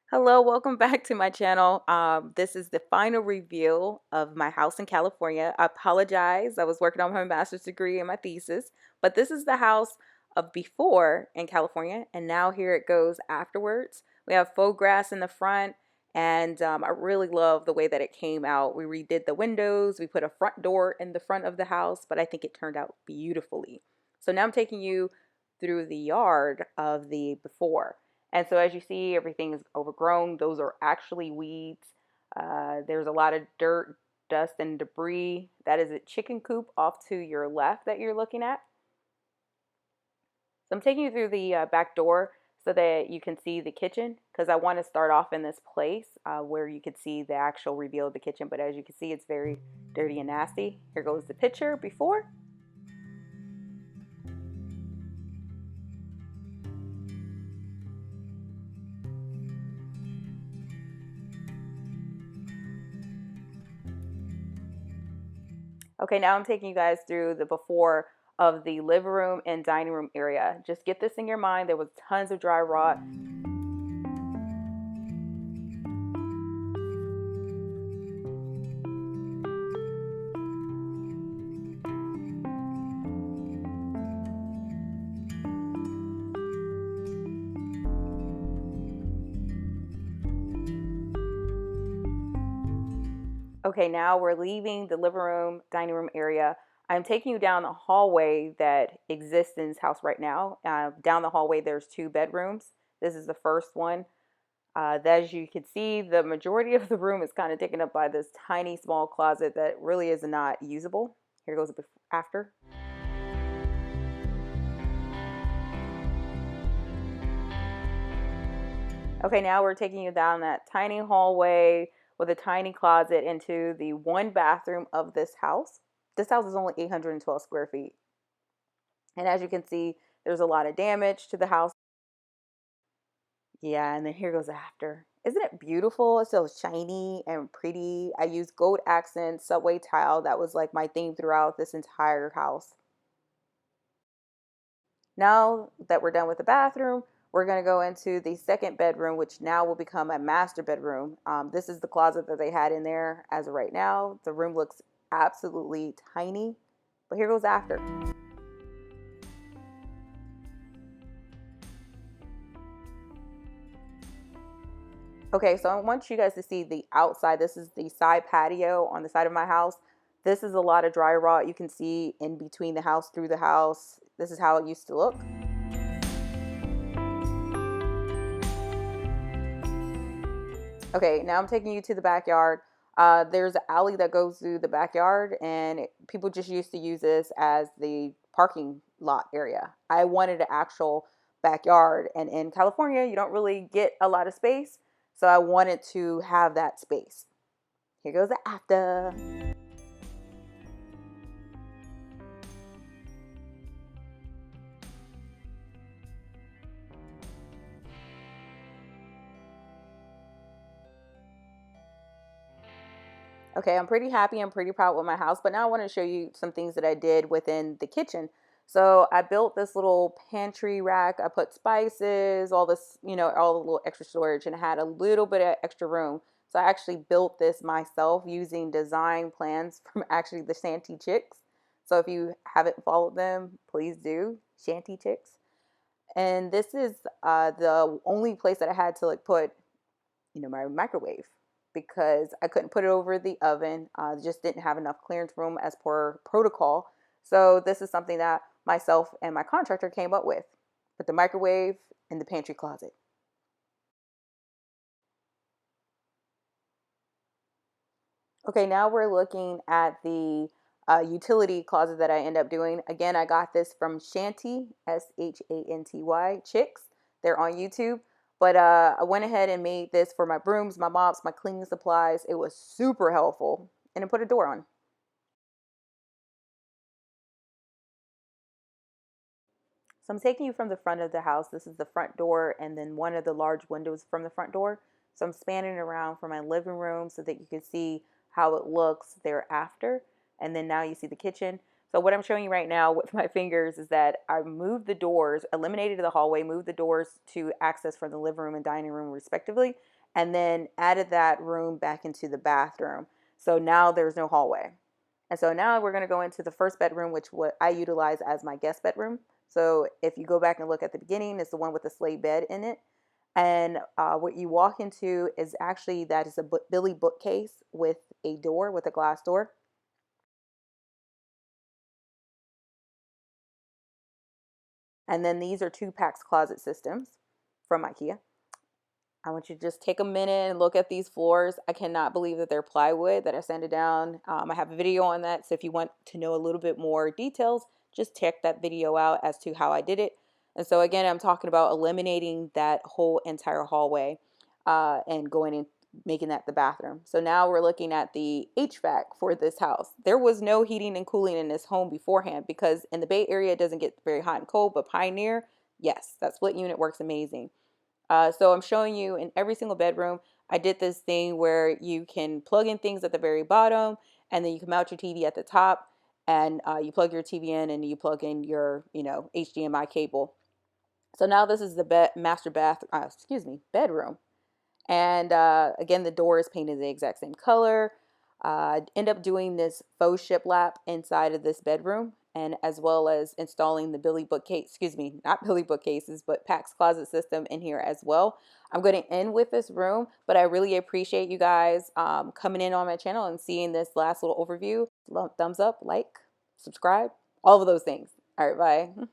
Hello, welcome back to my channel. This is the final reveal of my house in California. I apologize. I was working on my master's degree and my thesis, but this is the house of before in California, and now here it goes afterwards. We have faux grass in the front, and I really love the way that it came out. We redid the windows, we put a front door in the front of the house, but I think it turned out beautifully. So now I'm taking you through the yard of the before. And so as you see, everything is overgrown. Those are actually weeds. There's a lot of dirt, dust, and debris. That is a chicken coop off to your left that you're looking at. So I'm taking you through the back door so that you can see the kitchen, because I want to start off in this place where you could see the actual reveal of the kitchen. But as you can see, it's very dirty and nasty. Here goes the picture before. Okay, now I'm taking you guys through the before of the living room and dining room area. Just get this in your mind. There was tons of dry rot. Okay, now we're leaving the living room, dining room area. I'm taking you down the hallway that exists in this house right now. Down the hallway, there's two bedrooms. This is the first one. As you can see, the majority of the room is kind of taken up by this tiny small closet that really is not usable. Here goes after. Okay, now we're taking you down that tiny hallway with a tiny closet into the one bathroom of this house. This house is only 812 square feet. And as you can see, there's a lot of damage to the house. Yeah, and then here goes after. Isn't it beautiful? It's so shiny and pretty. I used gold accent subway tile. That was like my theme throughout this entire house. Now that we're done with the bathroom, we're going to go into the second bedroom, which now will become a master bedroom. This is the closet that they had in there as of right now. The room looks absolutely tiny, but here goes after. Okay, so I want you guys to see the outside. This is the side patio on the side of my house. This is a lot of dry rot. You can see in between the house, through the house. This is how it used to look. Okay, now I'm taking you to the backyard. There's an alley that goes through the backyard, and people just used to use this as the parking lot area. I wanted an actual backyard, and in California, you don't really get a lot of space, so I wanted to have that space. Here goes the after. Okay, I'm pretty happy and pretty proud with my house, but now I want to show you some things that I did within the kitchen. So I built this little pantry rack. I put spices, all this, all the little extra storage, and I had a little bit of extra room. So I actually built this myself using design plans from actually the Shanty Chicks. So if you haven't followed them, please do, Shanty Chicks. And this is the only place that I had to like put my microwave, because I couldn't put it over the oven. Just didn't have enough clearance room as per protocol. So this is something that myself and my contractor came up with. Put the microwave in the pantry closet. Okay, now we're looking at the utility closet that I end up doing. Again, I got this from Shanty, Shanty Chicks. They're on YouTube. But I went ahead and made this for my brooms, my mops, my cleaning supplies. It was super helpful. And I put a door on. So I'm taking you from the front of the house. This is the front door and then one of the large windows from the front door. So I'm spanning around for my living room so that you can see how it looks thereafter. And then now you see the kitchen. So what I'm showing you right now with my fingers is that I moved the doors, eliminated the hallway, moved the doors to access from the living room and dining room respectively, and then added that room back into the bathroom. So now there's no hallway. And so now we're going to go into the first bedroom, which what I utilize as my guest bedroom. So if you go back and look at the beginning, it's the one with the sleigh bed in it. And what you walk into is actually that is a Billy bookcase with a door, with a glass door. And then these are two Hvac closet systems from IKEA. I want you to just take a minute and look at these floors. I cannot believe that they're plywood, that I sanded down. I have a video on that, so if you want to know a little bit more details, just check that video out as to how I did it. And so again, I'm talking about eliminating that whole entire hallway and going in, making that the bathroom. So now we're looking at the HVAC for this house. There was no heating and cooling in this home beforehand because in the Bay Area, it doesn't get very hot and cold, but Pioneer, yes, that split unit works amazing. So I'm showing you in every single bedroom, I did this thing where you can plug in things at the very bottom and then you can mount your TV at the top and you plug your TV in and you plug in your, HDMI cable. So now this is the master bath, bedroom. And again, the door is painted the exact same color. I end up doing this faux shiplap inside of this bedroom, and as well as installing the Billy bookcase, not Billy bookcases, but Hvac closet system in here as well. I'm going to end with this room, but I really appreciate you guys coming in on my channel and seeing this last little overview. Thumbs up, like, subscribe, all of those things. All right, bye.